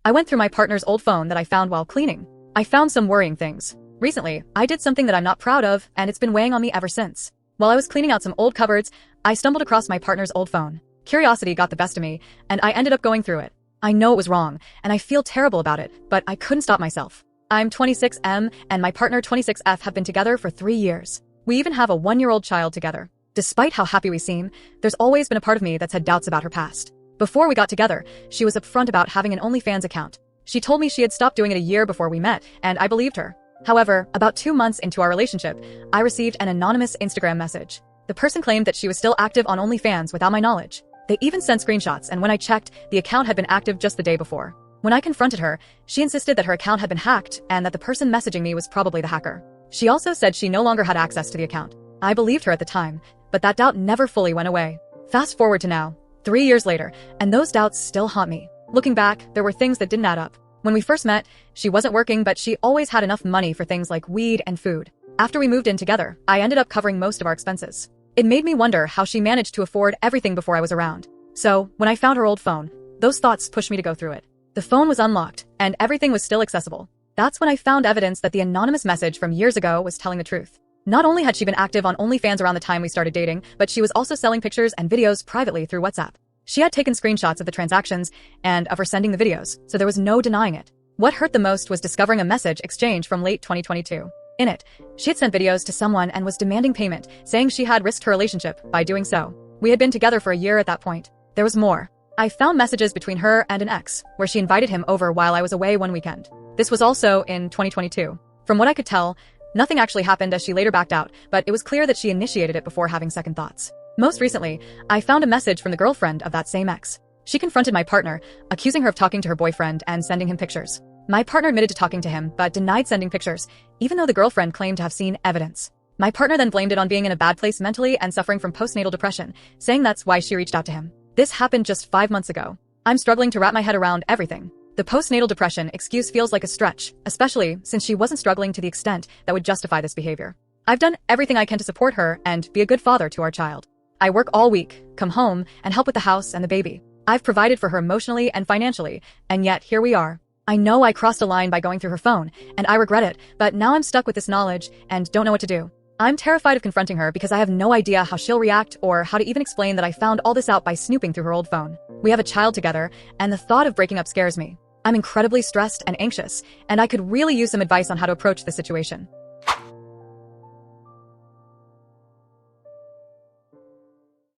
I went through my partner's old phone that I found while cleaning. I found some worrying things. Recently, I did something that I'm not proud of, and it's been weighing on me ever since. While I was cleaning out some old cupboards, I stumbled across my partner's old phone. Curiosity got the best of me, and I ended up going through it. I know it was wrong, and I feel terrible about it, but I couldn't stop myself. I'm 26M, and my partner 26F have been together for 3 years. We even have a 1-year-old child together. Despite how happy we seem, there's always been a part of me that's had doubts about her past. Before we got together, she was upfront about having an OnlyFans account. She told me she had stopped doing it a year before we met, and I believed her. However, about 2 months into our relationship, I received an anonymous Instagram message. The person claimed that she was still active on OnlyFans without my knowledge. They even sent screenshots, and when I checked, the account had been active just the day before. When I confronted her, she insisted that her account had been hacked and that the person messaging me was probably the hacker. She also said she no longer had access to the account. I believed her at the time, but that doubt never fully went away. Fast forward to now, 3 years later, and those doubts still haunt me. Looking back, there were things that didn't add up. When we first met, she wasn't working, but she always had enough money for things like weed and food. After we moved in together, I ended up covering most of our expenses. It made me wonder how she managed to afford everything before I was around. So, when I found her old phone, those thoughts pushed me to go through it. The phone was unlocked, and everything was still accessible. That's when I found evidence that the anonymous message from years ago was telling the truth. Not only had she been active on OnlyFans around the time we started dating, but she was also selling pictures and videos privately through WhatsApp. She had taken screenshots of the transactions and of her sending the videos, so there was no denying it. What hurt the most was discovering a message exchange from late 2022. In it, she had sent videos to someone and was demanding payment, saying she had risked her relationship by doing so. We had been together for a year at that point. There was more. I found messages between her and an ex, where she invited him over while I was away one weekend. This was also in 2022. From what I could tell, nothing actually happened as she later backed out, but it was clear that she initiated it before having second thoughts. Most recently, I found a message from the girlfriend of that same ex. She confronted my partner, accusing her of talking to her boyfriend and sending him pictures. My partner admitted to talking to him, but denied sending pictures, even though the girlfriend claimed to have seen evidence. My partner then blamed it on being in a bad place mentally and suffering from postnatal depression, saying that's why she reached out to him. This happened just 5 months ago. I'm struggling to wrap my head around everything. The postnatal depression excuse feels like a stretch, especially since she wasn't struggling to the extent that would justify this behavior. I've done everything I can to support her and be a good father to our child. I work all week, come home, and help with the house and the baby. I've provided for her emotionally and financially, and yet here we are. I know I crossed a line by going through her phone, and I regret it, but now I'm stuck with this knowledge and don't know what to do. I'm terrified of confronting her because I have no idea how she'll react or how to even explain that I found all this out by snooping through her old phone. We have a child together, and the thought of breaking up scares me. I'm incredibly stressed and anxious, and I could really use some advice on how to approach the situation.